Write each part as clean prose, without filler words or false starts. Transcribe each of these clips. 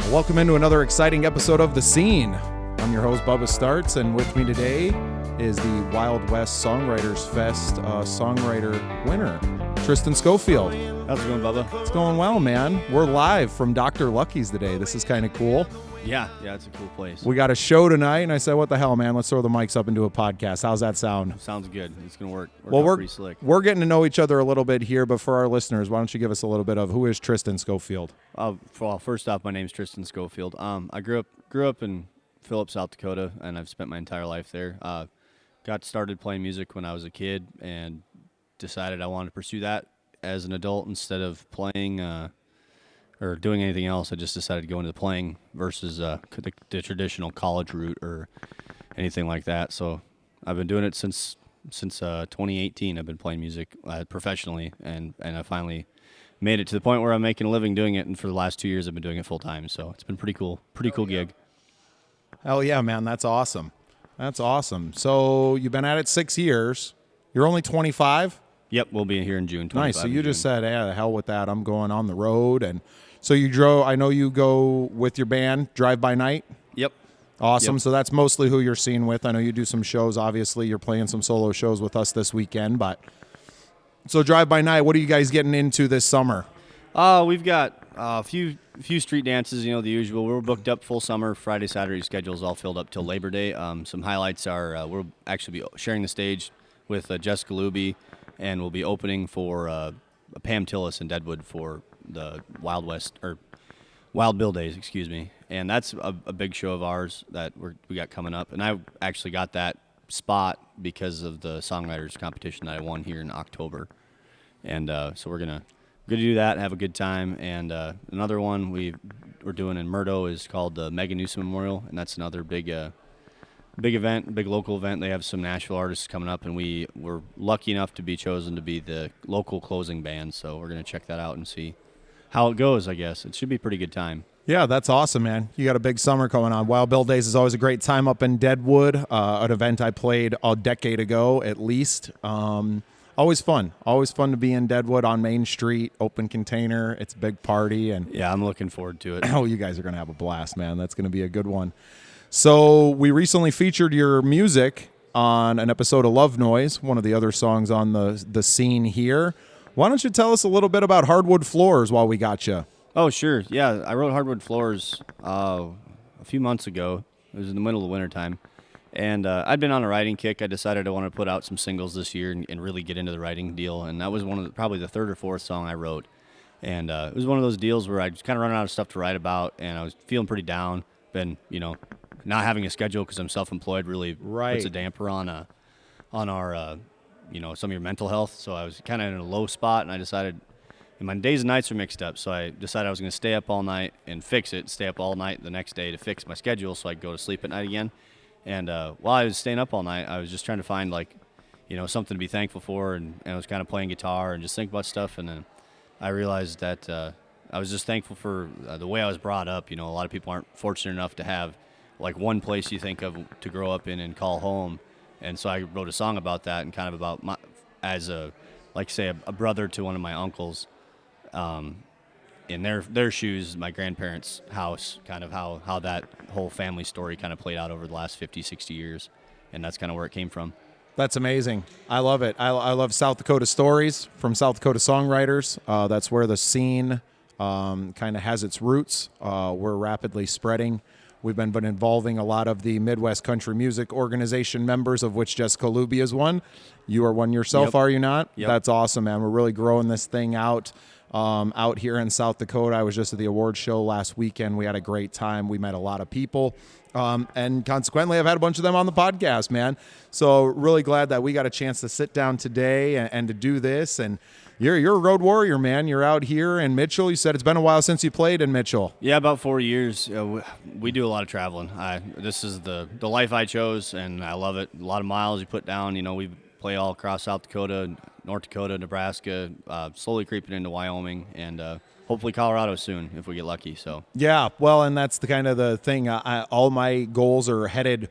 Welcome into another exciting episode of The Scene. I'm your host, Bubba Starts, and with me today is the Wild West Songwriters Fest songwriter winner, Tristen Schofield. How's it going, Bubba? It's going well, man. We're live from Dr. Lucky's today. This is kind of cool. Yeah, it's a cool place. We got a show tonight, and I said, what the hell, man? Let's throw the mics up into a podcast. How's that sound? Sounds good. It's going to work Well, pretty slick. We're getting to know each other a little bit here, but for our listeners, why don't you give us a little bit of who is Tristen Schofield? Well, first off, my name's Tristen Schofield. I grew up in Phillips, South Dakota, and I've spent my entire life there. Got started playing music when I was a kid and decided I wanted to pursue that as an adult instead of playing or doing anything else. I just decided to go into playing versus the traditional college route or anything like that. So I've been doing it since 2018. I've been playing music professionally, and I finally made it to the point where I'm making a living doing it. And for the last 2 years, I've been doing it full time. So it's been pretty cool gig. Hell yeah, man. That's awesome. That's awesome. So you've been at it 6 years. You're only 25? Yep, we'll be here in June. Nice. So you just said, yeah, the hell with that. I'm going on the road. And so you drove, I know you go with your band, Drive By Night. Yep. Awesome. Yep. So that's mostly who you're seen with. I know you do some shows. Obviously, you're playing some solo shows with us this weekend. But so Drive By Night, what are you guys getting into this summer? We've got a few street dances, the usual. We're booked up full summer. Friday, Saturday schedule's all filled up till Labor Day. Some highlights are we'll actually be sharing the stage with Jessica Luby, and we'll be opening for Pam Tillis in Deadwood for the Wild West or Wild Bill Days, excuse me. And that's a big show of ours that we got coming up. And I actually got that spot because of the songwriters competition that I won here in October. And so we're gonna do that, have a good time. And another one we're doing in Murdo is called the Megan Newsom Memorial, and that's another big event, big local event. They have some Nashville artists coming up, and we're lucky enough to be chosen to be the local closing band. So we're gonna check that out and see how it goes. I guess it should be a pretty good time. Yeah, that's awesome, man. You got a big summer coming on. Wild Bill Days is always a great time up in Deadwood, an event I played a decade ago at least. Always fun to be in Deadwood on Main Street, open container. It's a big party. And yeah, I'm looking forward to it. Oh, you guys are going to have a blast, man. That's going to be a good one. So we recently featured your music on an episode of Love Noise, one of the other songs on the scene here. Why don't you tell us a little bit about Hardwood Floors while we got you? Oh, sure. Yeah, I wrote Hardwood Floors a few months ago. It was in the middle of wintertime. And I'd been on a writing kick. I decided I wanted to put out some singles this year and really get into the writing deal. And that was probably the third or fourth song I wrote. And it was one of those deals where I just kind of run out of stuff to write about, and I was feeling pretty down. Been, not having a schedule because I'm self-employed really puts a damper on our, some of your mental health. So I was kind of in a low spot, and I decided, and my days and nights are mixed up. So I decided I was going to stay up all night and fix it, stay up all night the next day to fix my schedule so I could go to sleep at night again. And while I was staying up all night, I was just trying to find, something to be thankful for, and I was kind of playing guitar and just think about stuff. And then I realized that I was just thankful for the way I was brought up. A lot of people aren't fortunate enough to have, one place you think of to grow up in and call home. And so I wrote a song about that and kind of about a brother to one of my uncles. In their shoes, my grandparents' house, kind of how that whole family story kind of played out over the last 50, 60 years. And that's kind of where it came from. That's amazing. I love it. I love South Dakota stories from South Dakota songwriters. That's where the scene kind of has its roots. We're rapidly spreading. We've been involving a lot of the Midwest Country Music Organization members, of which Jessica Luby is one. You are one yourself, Yep. Are you not? Yep. That's awesome, man. We're really growing this thing out here in South Dakota. I was just at the awards show last weekend. We had a great time. We met a lot of people. And consequently, I've had a bunch of them on the podcast, man. So really glad that we got a chance to sit down today and to do this. And you're a road warrior, man. You're out here in Mitchell. You said it's been a while since you played in Mitchell. Yeah, about 4 years. We do a lot of traveling. This is the life I chose, and I love it. A lot of miles you put down. We play all across South Dakota, North Dakota, Nebraska, slowly creeping into Wyoming, and hopefully Colorado soon if we get lucky. So yeah, well, and that's the kind of the thing. All my goals are headed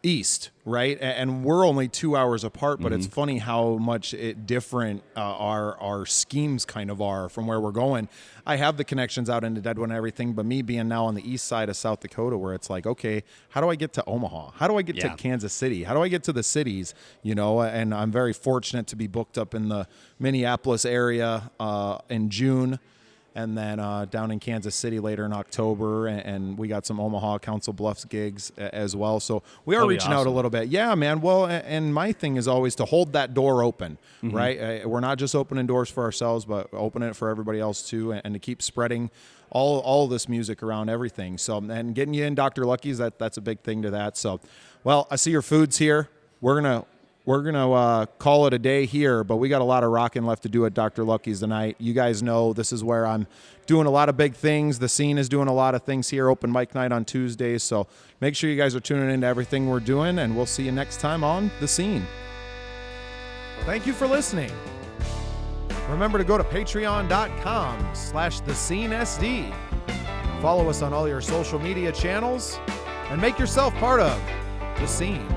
East, right? And we're only 2 hours apart, but it's funny how much different our schemes kind of are from where we're going. I have the connections out into Deadwood and everything, but me being now on the east side of South Dakota, where it's like, okay, how do I get to Omaha? How do I get to Kansas City? How do I get to the cities? And I'm very fortunate to be booked up in the Minneapolis area in June. And then down in Kansas City later in October, and we got some Omaha Council Bluffs gigs as well. So we are reaching out a little bit. Yeah, man. Well, and my thing is always to hold that door open, right? We're not just opening doors for ourselves, but opening it for everybody else too, and to keep spreading all this music around everything. So, and getting you in Dr. Lucky's, that's a big thing to that. So, well, I see your food's here. We're gonna call it a day here, but we got a lot of rocking left to do at Dr. Lucky's tonight. You guys know this is where I'm doing a lot of big things. The Scene is doing a lot of things here. Open mic night on Tuesdays, so make sure you guys are tuning into everything we're doing, and we'll see you next time on The Scene. Thank you for listening. Remember to go to patreon.com/thescenesd. Follow us on all your social media channels and make yourself part of The Scene.